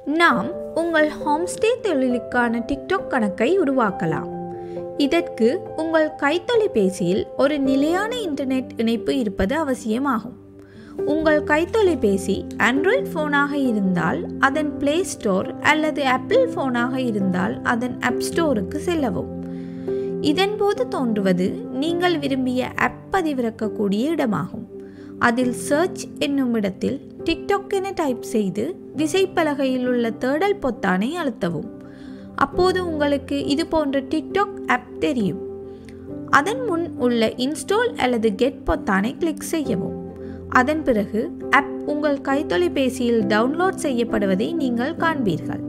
நாம் உங்கள் homestay தொழிலுக்கான TikTok கணக்கை உருவாக்கலாம். இதற்கு உங்கள் கைத்தொலைபேசியில் ஒரு நிலையான இன்டர்நெட் இணைப்பு இருப்பது அவசியமாகும். உங்கள் கைத்தொலைபேசி ஆண்ட்ராய்ட் ஃபோனாக இருந்தால் அதன் பிளே ஸ்டோர் அல்லது ஆப்பிள் ஃபோனாக இருந்தால் அதன் ஆப் ஸ்டோருக்கு செல்லவும். இதன்போது தோன்றுவது நீங்கள் விரும்பிய ஆப் பதிவிறக்கக்கூடிய இடமாகும். அதில் சர்ச் என்னும் இடத்தில் டிக்டாக் என டைப் செய்து விசைப்பலகையில் உள்ள தேடல் பொத்தானை அழுத்தவும். அப்போது உங்களுக்கு இது போன்ற டிக்டாக் ஆப் தெரியும். அதன் முன் உள்ள இன்ஸ்டால் அல்லது கெட் பொத்தானை கிளிக் செய்யவும். அதன் பிறகு ஆப் உங்கள் கைத்தொலைபேசியில் டவுன்லோட் செய்யப்படுவதை நீங்கள் காண்பீர்கள்.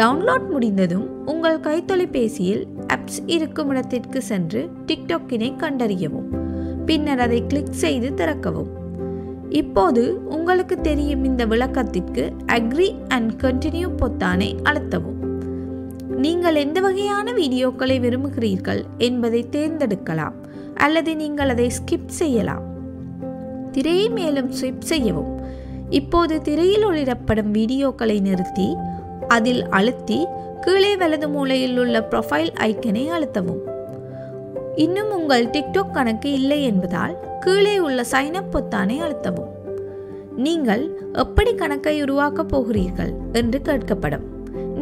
டவுன்லோட் முடிந்ததும் உங்கள் கைத்தொலைபேசியில் ஆப்ஸ் இருக்கும் இடத்திற்கு சென்று டிக்டாக்கினை கண்டறியவும். பின்னர் அதை கிளிக் செய்து திறக்கவும். இப்போது உங்களுக்கு தெரியும் இந்த விளக்கத்திற்கு அக்ரி அண்ட் கண்டினியூ பொத்தானை அழுத்தவும். நீங்கள் எந்த வகையான வீடியோக்களை விரும்புகிறீர்கள் என்பதை தேர்ந்தெடுக்கலாம் அல்லது நீங்கள் அதை ஸ்கிப் செய்யலாம். திரையை மேலும் ஸ்விப் செய்யவும். இப்போது திரையில் ஒளிரப்படும் வீடியோக்களை நிறுத்தி அதில் அழுத்தி கீழே வலது மூலையில் உள்ள ப்ரொஃபைல் ஐக்கனை அழுத்தவும். இன்னும் உங்கள் டிக்டாக் கணக்கு இல்லை என்பதால் கீழே உள்ள சைன் அப் பொத்தானை அழுத்தவும். நீங்கள் எப்படி கணக்கை உருவாக்கப் போகிறீர்கள் என்று கேட்கப்படும்.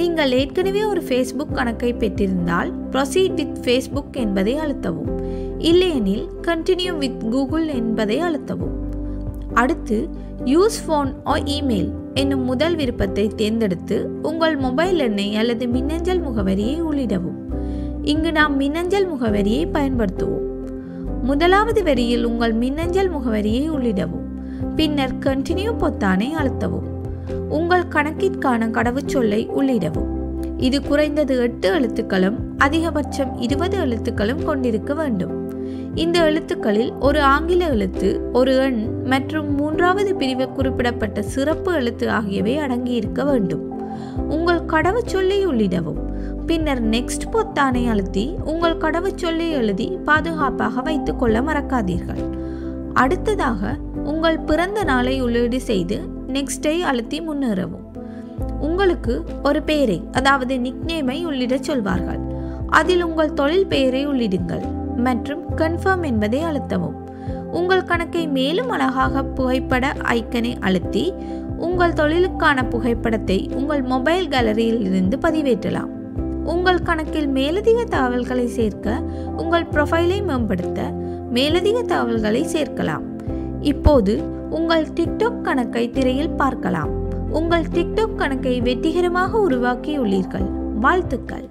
நீங்கள் ஏற்கனவே ஒரு ஃபேஸ்புக் கணக்கை பெற்றிருந்தால் ப்ரொசீட் வித் ஃபேஸ்புக் என்பதை அழுத்தவும். இல்லையெனில் கண்டினியூ வித் கூகுள் என்பதை அழுத்தவும். அடுத்து யூஸ் ஃபோன் ஆர் இமெயில் என்னும் முதல் விருப்பத்தை தேர்ந்தெடுத்து உங்கள் மொபைல் எண்ணை அல்லது மின்னஞ்சல் முகவரியை உள்ளிடவும். இங்கு நாம் மின்னஞ்சல் முகவரியை பயன்படுத்துவோம். முதலாவது வரியில் உங்கள் மின்னஞ்சல் முகவரியை உள்ளிடவும். பின்னர் கண்டினியூ பொத்தானை அழுத்தவும். உங்கள் கணக்கிற்கான கடவுச்சொல்லை உள்ளிடவும். இது குறைந்தது 8 எழுத்துக்களும் அதிகபட்சம் 20 எழுத்துக்களும் கொண்டிருக்க வேண்டும். இந்த எழுத்துக்களில் ஒரு ஆங்கில எழுத்து, ஒரு எண் மற்றும் 3வது பிரிவு குறிப்பிடப்பட்ட சிறப்பு எழுத்து ஆகியவை அடங்கியிருக்க வேண்டும். உங்கள் கடவுச்சொல்லை உள்ளிடவும். பின்னர் நெக்ஸ்ட் பொத்தானை அழுத்தி உங்கள் கடவுச்சொல்லை எழுதி பாதுகாப்பாக வைத்துக் கொள்ள மறக்காதீர்கள். அடுத்ததாக உங்கள் பிறந்த நாளை உள்ளீடு செய்து நெக்ஸ்டை அழுத்தி முன்னேறவும். உங்களுக்கு ஒரு பெயரை, அதாவது நிக்நேமை உள்ளிட சொல்வார்கள். அதில் உங்கள் தொழில் பெயரை உள்ளிடுங்கள் மற்றும் கன்ஃபர்ம் என்பதை அழுத்தவும். உங்கள் கணக்கை மேலும் அழகாக புகைப்பட ஐக்கனை அழுத்தி உங்கள் தொழிலுக்கான புகைப்படத்தை உங்கள் மொபைல் கேலரியில் இருந்து பதிவேற்றலாம். உங்கள் கணக்கில் மேலதிக தகவல்களை சேர்க்க உங்கள் ப்ரொஃபைலை மேம்படுத்த மேலதிக தகவல்களை சேர்க்கலாம். இப்போது உங்கள் டிக்டாக் கணக்கை திரையில் பார்க்கலாம். உங்கள் டிக்டாக் கணக்கை வெற்றிகரமாக உருவாக்கியுள்ளீர்கள். வாழ்த்துக்கள்.